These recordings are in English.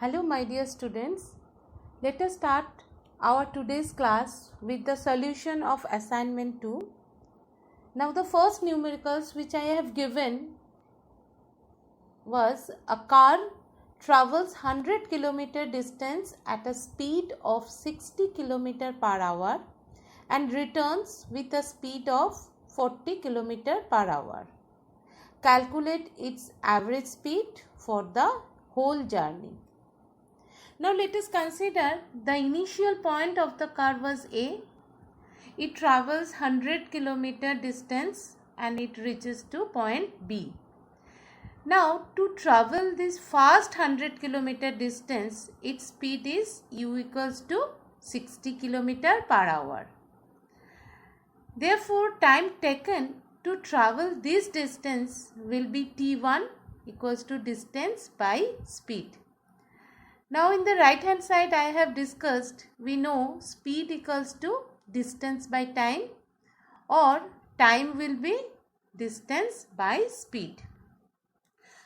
Hello my dear students, let us start our today's class with the solution of assignment 2. Now the first numericals which I have given was a car travels 100 km distance at a speed of 60 km per hour and returns with a speed of 40 km per hour. Calculate its average speed for the whole journey. Now let us consider the initial point of the car was A. It travels 100 km distance and it reaches to point B. Now to travel this fast 100 km distance, its speed is U equals to 60 km per hour. Therefore, time taken to travel this distance will be T1 equals to distance by speed. Now in the right hand side I have discussed, we know speed equals to distance by time or time will be distance by speed.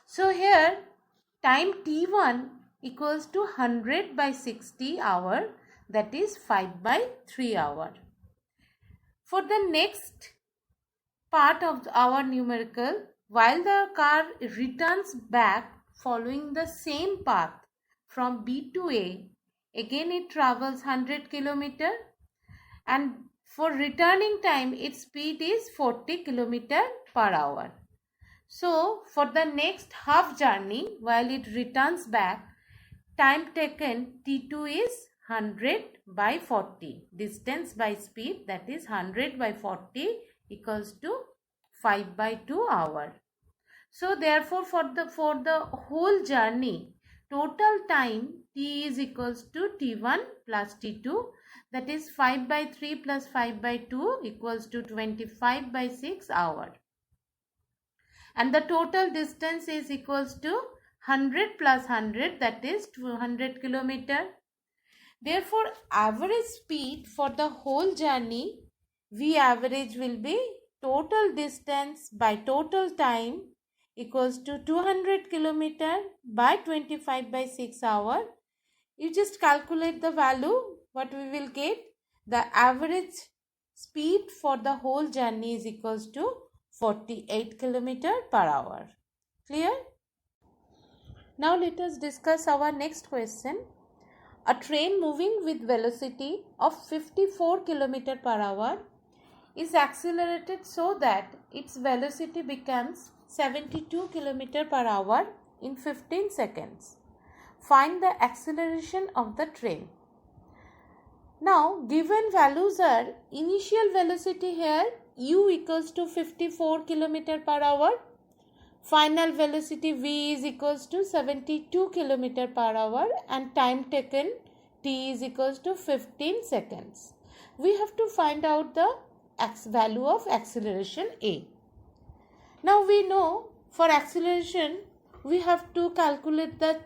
So here time T1 equals to 100 by 60 hour, that is 5 by 3 hour. For the next part of our numerical, while the car returns back following the same path from B to A, again it travels 100 km and for returning time its speed is 40 km per hour. So for the next half journey while it returns back, time taken T2 is 100 by 40, distance by speed, that is 100 by 40 equals to 5 by 2 hour. So therefore for the whole journey, total time T is equals to T1 plus T2, that is 5 by 3 plus 5 by 2 equals to 25 by 6 hour. And the total distance is equals to 100 plus 100, that is 200 km. Therefore, average speed for the whole journey, V average will be total distance by total time equals to 200 km by 25 by 6 hour. You just calculate the value, what we will get. The average speed for the whole journey is equals to 48 km per hour. Clear? Now let us discuss our next question. A train moving with velocity of 54 km per hour is accelerated so that its velocity becomes 72 km per hour in 15 seconds. Find the acceleration of the train. Now given values are initial velocity here U equals to 54 km per hour. Final velocity V is equals to 72 km per hour and time taken T is equals to 15 seconds. We have to find out the value of acceleration A. Now we know for acceleration we have to calculate the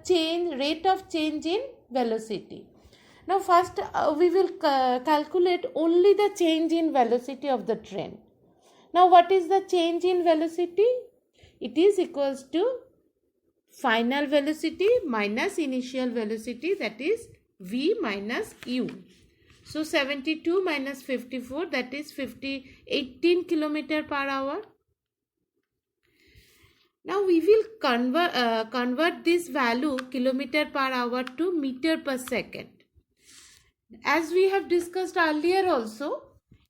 rate of change in velocity. Now first we will calculate only the change in velocity of the train. Now what is the change in velocity? It is equals to final velocity minus initial velocity, that is V minus U. So 72 minus 54, that is 18 km per hour. Now we will convert this value kilometer per hour to meter per second. As we have discussed earlier also,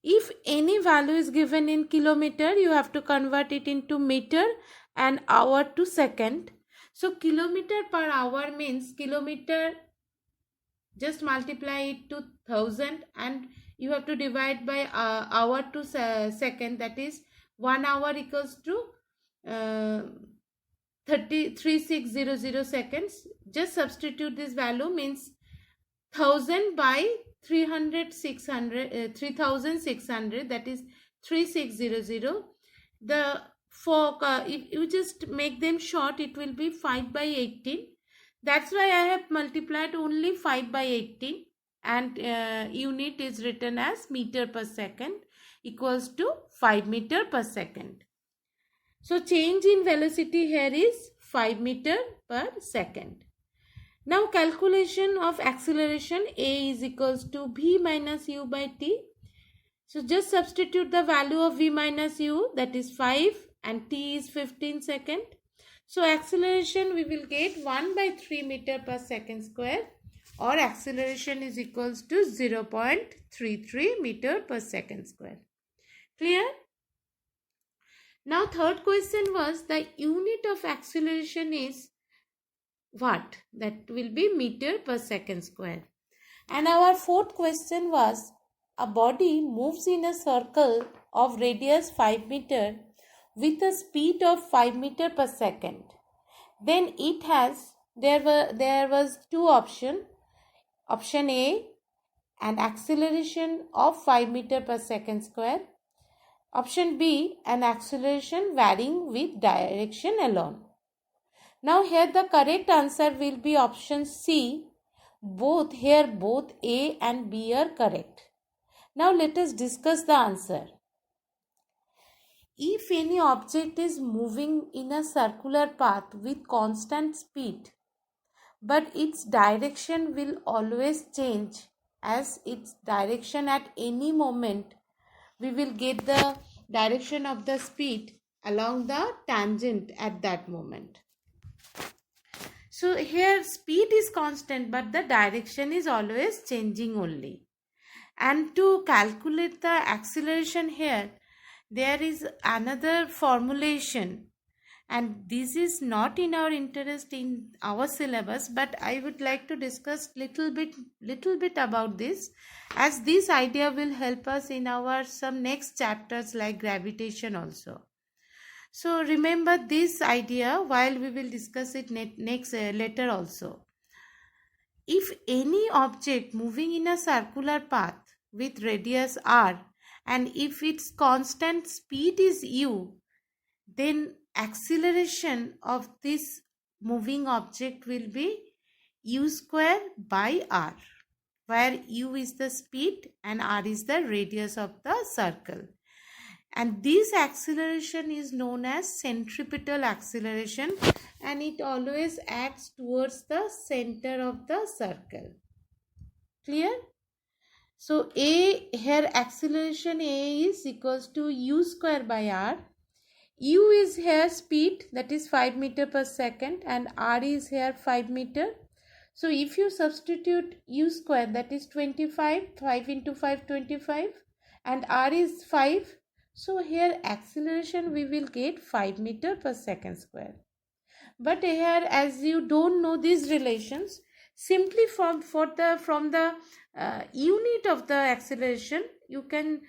if any value is given in kilometer, you have to convert it into meter and hour to second. So kilometer per hour means kilometer, just multiply it to 1000 and you have to divide by hour to second, that is 1 hour equals to 3600 seconds. Just substitute this value, means 1000 by 3600, that is 3600. The if you just make them short, it will be 5 by 18. That's why I have multiplied only 5 by 18 and unit is written as meter per second equals to 5 meter per second. So change in velocity here is 5 meter per second. Now calculation of acceleration, a is equals to v minus u by t. So just substitute the value of v minus u, that is 5, and t is 15 second. So acceleration we will get 1 by 3 meter per second square, or acceleration is equals to 0.33 meter per second square. Clear? Now third question was the unit of acceleration is what? That will be meter per second square. And our fourth question was a body moves in a circle of radius 5 meter with a speed of 5 meter per second. Then it has, there was two options. Option A, an acceleration of 5 meter per second square. Option B, an acceleration varying with direction alone. Now here the correct answer will be option C. Both A and B are correct. Now let us discuss the answer. If any object is moving in a circular path with constant speed, but its direction will always change, as its direction at any moment, we will get the direction of the speed along the tangent at that moment. So here speed is constant, but the direction is always changing only. And to calculate the acceleration here, there is another formulation, and this is not in our interest in our syllabus, but I would like to discuss little bit about this, as this idea will help us in our some next chapters like gravitation also. So remember this idea while we will discuss it later also. If any object moving in a circular path with radius r, and if its constant speed is u, then acceleration of this moving object will be u square by r, where u is the speed and r is the radius of the circle. And this acceleration is known as centripetal acceleration, and it always acts towards the center of the circle. Clear? So a here acceleration a is equals to u square by r. U is here speed, that is 5 meter per second, and r is here 5 meter. So if you substitute u square, that is 25, 5 into 5 25, and r is 5. So here acceleration we will get 5 meter per second square. But here, as you don't know these relations, simply from the unit of the acceleration, you can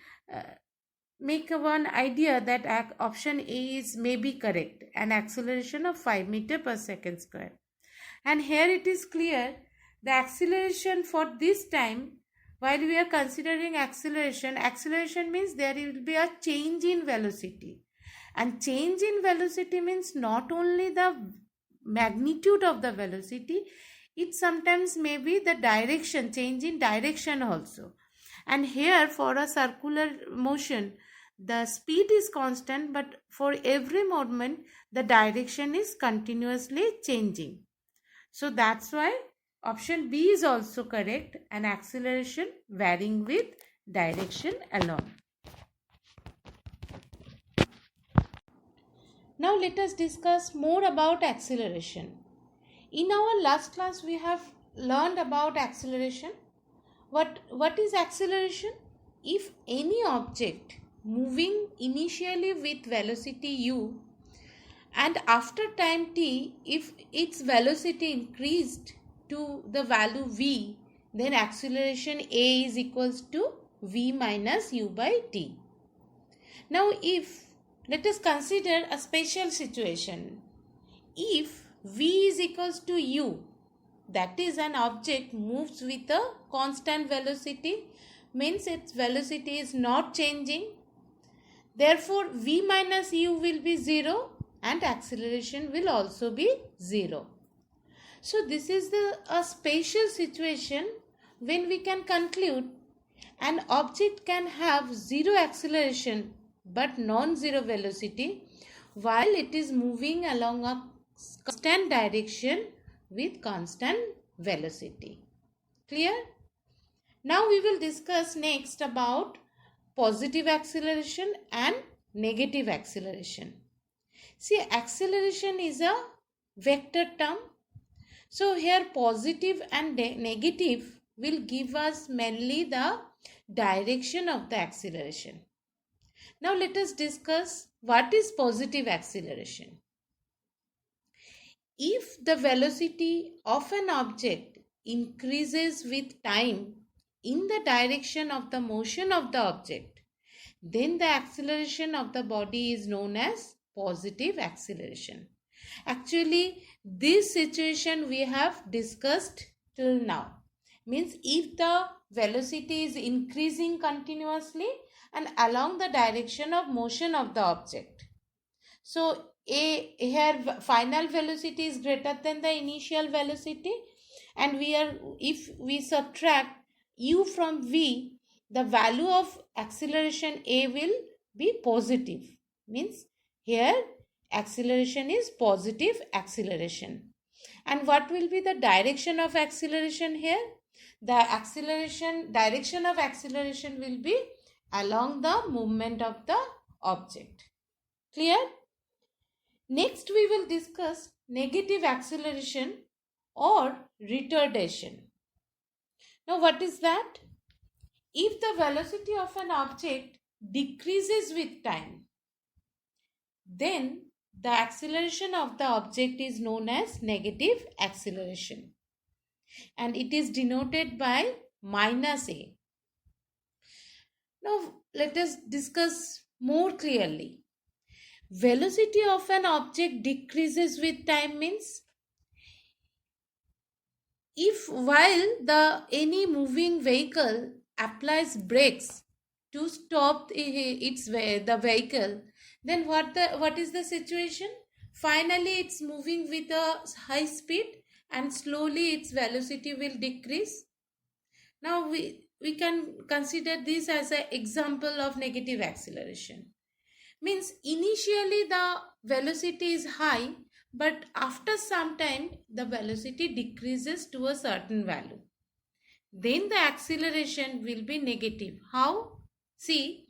make one idea that option A is maybe correct, an acceleration of 5 meter per second square. And here it is clear the acceleration for this time. While we are considering acceleration means there will be a change in velocity. And change in velocity means not only the magnitude of the velocity, it sometimes may be the direction, change in direction also. And here for a circular motion, the speed is constant, but for every moment, the direction is continuously changing. So that's why option B is also correct, an acceleration varying with direction alone. Now let us discuss more about acceleration. In our last class we have learned about acceleration. What is acceleration? If any object moving initially with velocity u, and after time t, if its velocity increased to the value v, then acceleration a is equals to v minus u by t. Now let us consider a special situation. If v is equals to u, that is an object moves with a constant velocity, means its velocity is not changing. Therefore v minus u will be 0 and acceleration will also be 0. So this is a special situation when we can conclude an object can have 0 acceleration but non-zero velocity while it is moving along a constant direction with constant velocity. Clear? Now we will discuss next about positive acceleration and negative acceleration. See, acceleration is a vector term. So here positive and negative will give us mainly the direction of the acceleration. Now let us discuss what is positive acceleration. If the velocity of an object increases with time in the direction of the motion of the object, then the acceleration of the body is known as positive acceleration. Actually, this situation we have discussed till now. Means if the velocity is increasing continuously and along the direction of motion of the object. So here final velocity is greater than the initial velocity, and if we subtract u from v, the value of acceleration a will be positive. Means here acceleration is positive acceleration. And what will be the direction of acceleration here? The direction of acceleration will be along the movement of the object. Clear? Next we will discuss negative acceleration or retardation. Now what is that? If the velocity of an object decreases with time, then the acceleration of the object is known as negative acceleration, and it is denoted by -a. Now let us discuss more clearly. Velocity of an object decreases with time means if while any moving vehicle applies brakes to stop the vehicle, then what is the situation? Finally it's moving with a high speed and slowly its velocity will decrease. Now we can consider this as an example of negative acceleration. Means initially the velocity is high, but after some time the velocity decreases to a certain value. Then the acceleration will be negative. How? See,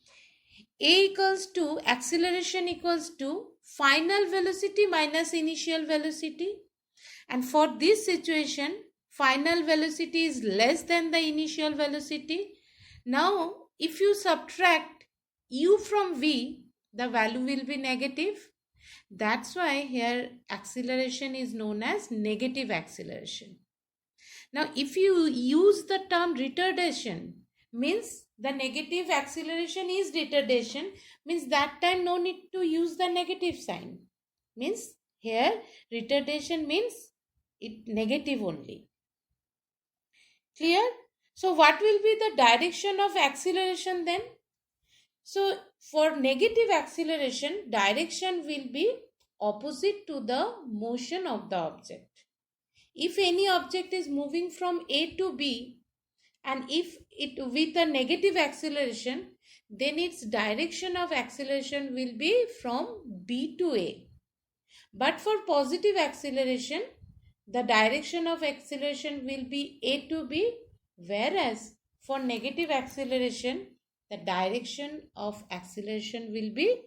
acceleration equals to final velocity minus initial velocity. And for this situation, final velocity is less than the initial velocity. Now, if you subtract u from v, the value will be negative. That's why here acceleration is known as negative acceleration. Now, if you use the term retardation, means the negative acceleration is retardation, means that time no need to use the negative sign. Means here retardation means it negative only. Clear? So what will be the direction of acceleration then? So for negative acceleration, direction will be opposite to the motion of the object. If any object is moving from A to B, and if it with a negative acceleration, then its direction of acceleration will be from B to A. But for positive acceleration, the direction of acceleration will be A to B, whereas for negative acceleration, the direction of acceleration will be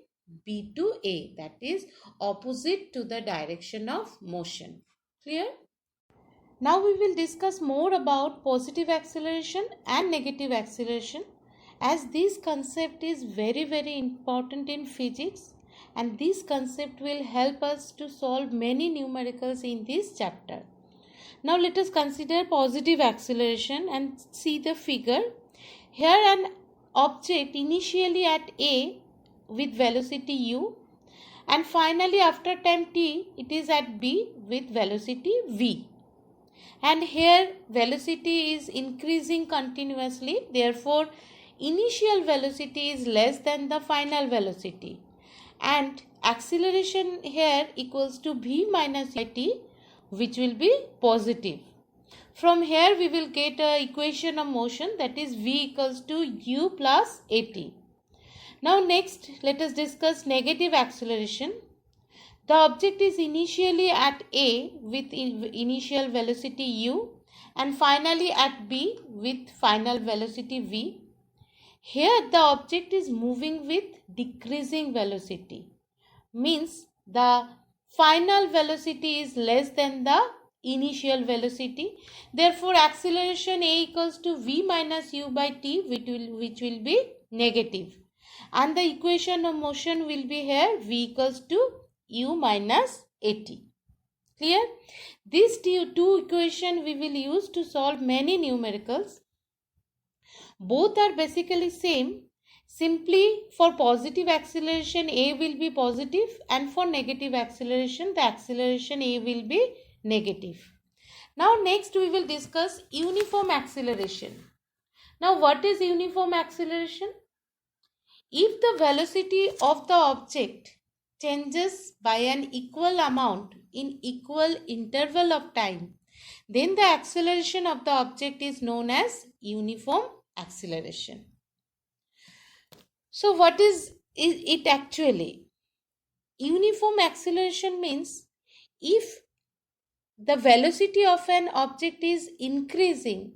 B to A, that is opposite to the direction of motion. Clear? Now we will discuss more about positive acceleration and negative acceleration, as this concept is very important in physics, and this concept will help us to solve many numericals in this chapter. Now let us consider positive acceleration and see the figure. Here an object initially at A with velocity u, and finally after time t it is at B with velocity v. And here velocity is increasing continuously, therefore initial velocity is less than the final velocity, and acceleration here equals to v minus t, which will be positive. From here we will get an equation of motion, that is v equals to u plus at. Now next let us discuss negative acceleration. The object is initially at A with initial velocity u and finally at B with final velocity v. Here the object is moving with decreasing velocity, means the final velocity is less than the initial velocity. Therefore acceleration a equals to v minus u by t, which will be negative, and the equation of motion will be here v equals to u minus at. Clear? These two equations we will use to solve many numericals. Both are basically same. Simply for positive acceleration a will be positive, and for negative acceleration the acceleration a will be negative. Now next we will discuss uniform acceleration. Now what is uniform acceleration? If the velocity of the object changes by an equal amount in equal interval of time, then the acceleration of the object is known as uniform acceleration. So what is it actually? Uniform acceleration means if the velocity of an object is increasing,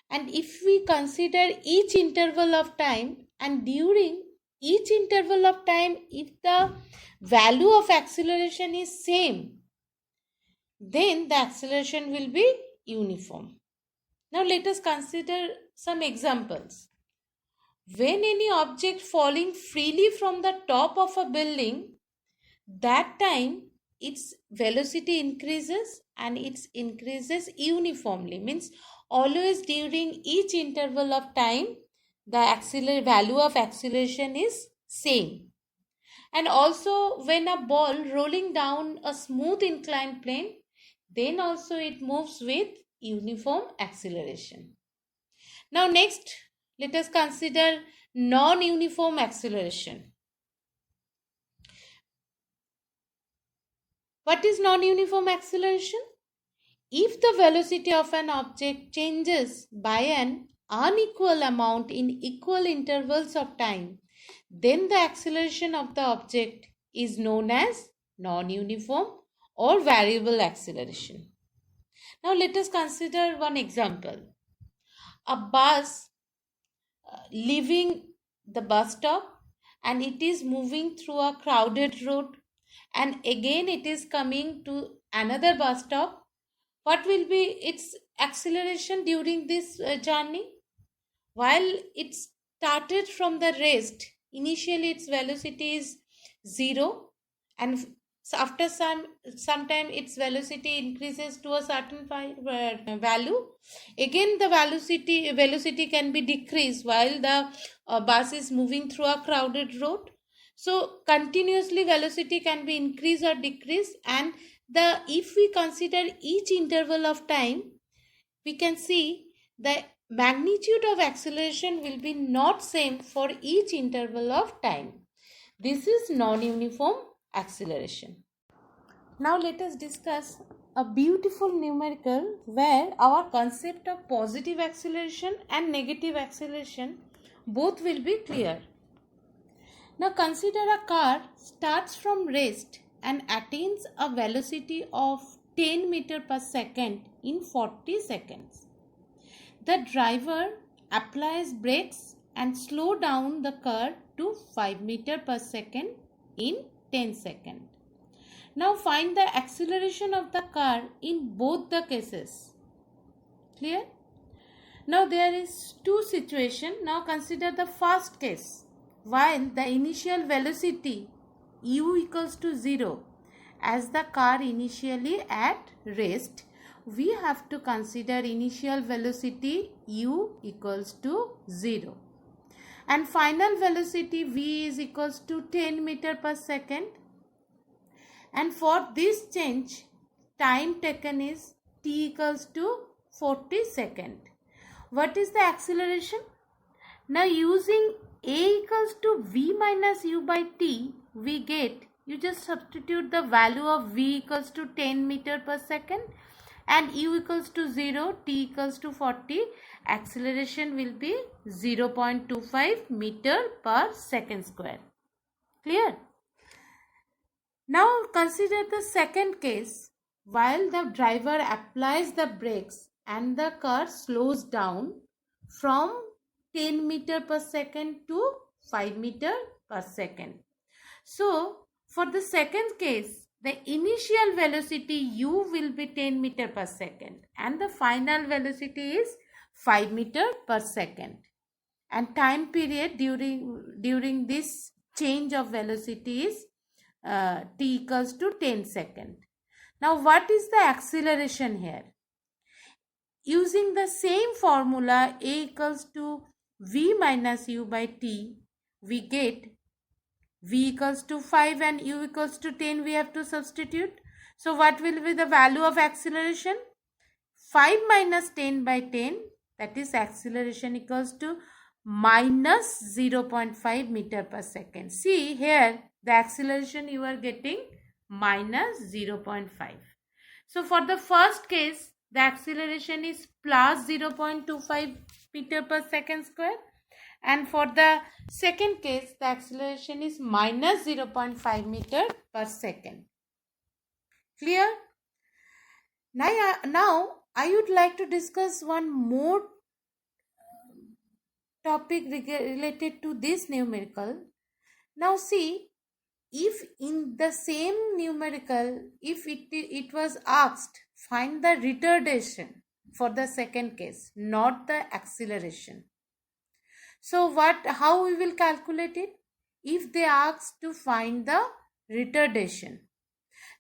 and if we consider each interval of time, and during each interval of time if the value of acceleration is same, then the acceleration will be uniform. Now let us consider some examples. When any object falling freely from the top of a building, that time its velocity increases, and it increases uniformly, means always during each interval of time the value of acceleration is same. And also when a ball rolling down a smooth inclined plane, then also it moves with uniform acceleration. Now next, let us consider non-uniform acceleration. What is non-uniform acceleration? If the velocity of an object changes by an unequal amount in equal intervals of time, then the acceleration of the object is known as non-uniform or variable acceleration. Now let us consider one example. A bus leaving the bus stop, and it is moving through a crowded road, and again it is coming to another bus stop. What will be its acceleration during this journey? While it started from the rest, initially its velocity is 0, and after some time its velocity increases to a certain value. Again the velocity can be decreased while the bus is moving through a crowded road. So continuously velocity can be increased or decreased, and if we consider each interval of time, we can see the magnitude of acceleration will be not same for each interval of time. This is non-uniform acceleration. Now let us discuss a beautiful numerical where our concept of positive acceleration and negative acceleration both will be clear. Now consider a car starts from rest and attains a velocity of 10 meter per second in 40 seconds. The driver applies brakes and slow down the car to 5 meter per second in 10 seconds. Now find the acceleration of the car in both the cases. Clear? Now there is two situations. Now consider the first case. While the initial velocity u equals to 0, as the car initially at rest, we have to consider initial velocity u equals to 0 and final velocity v is equals to 10 meter per second, and for this change time taken is t equals to 40 seconds. What is the acceleration? Now using a equals to v minus u by t, we get, you just substitute the value of v equals to 10 meter per second and u equals to 0, t equals to 40, acceleration will be 0.25 meter per second square. Clear? Now consider the second case. While the driver applies the brakes and the car slows down from 10 meter per second to 5 meter per second. So for the second case, the initial velocity u will be 10 meter per second and the final velocity is 5 meter per second. And time period during this change of velocity is t equals to 10 seconds. Now what is the acceleration here? Using the same formula a equals to v minus u by t, we get v equals to 5 and u equals to 10, we have to substitute. So what will be the value of acceleration? 5 minus 10 by 10, that is acceleration equals to minus 0.5 meter per second. See here the acceleration you are getting minus 0.5. So for the first case the acceleration is plus 0.25 meter per second square, and for the second case the acceleration is minus 0.5 meter per second. Clear? Now I would like to discuss one more topic related to this numerical. Now see, if in the same numerical, if it was asked find the retardation for the second case, not the acceleration. So how we will calculate it? If they ask to find the retardation.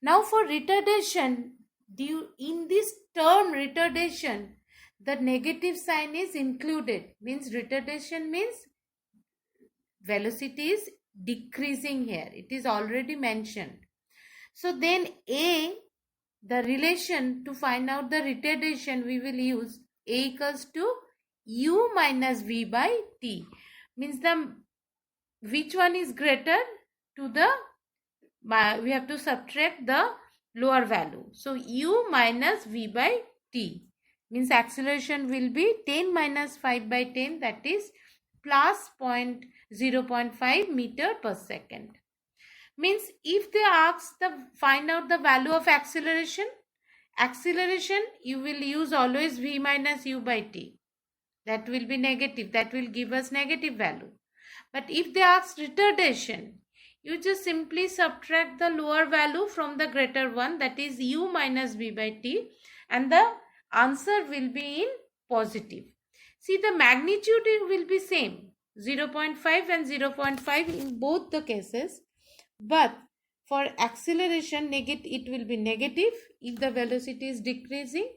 Now for retardation, in this term retardation, the negative sign is included. Means retardation means velocity is decreasing here. It is already mentioned. So then the relation to find out the retardation, we will use a equals to u minus v by t. Means which one is greater to the, we have to subtract the lower value. So u minus v by t means acceleration will be 10 minus 5 by 10, that is plus 0.5 meter per second. Means if they ask find out the value of acceleration you will use always v minus u by t. That will be negative, that will give us negative value. But if they ask retardation, you just simply subtract the lower value from the greater one, that is u minus v by t, and the answer will be in positive. See, the magnitude will be same, 0.5 and 0.5 in both the cases, but for acceleration it will be negative if the velocity is decreasing,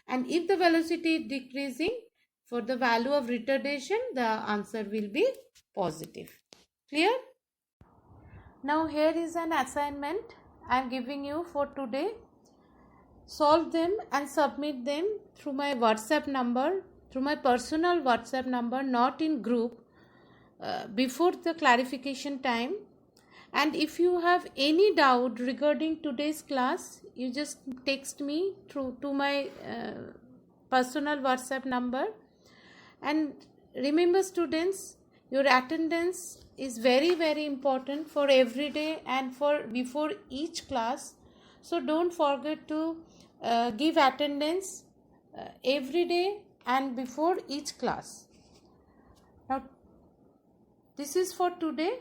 and if the velocity is decreasing, for the value of retardation the answer will be positive. Clear? Now here is an assignment I am giving you for today. Solve them and submit them through my WhatsApp number, through my personal WhatsApp number, not in group, before the clarification time. And if you have any doubt regarding today's class, you just text me through to my personal WhatsApp number. And remember students, your attendance is very, very important for every day and for before each class. So don't forget to give attendance every day and before each class. Now this is for today.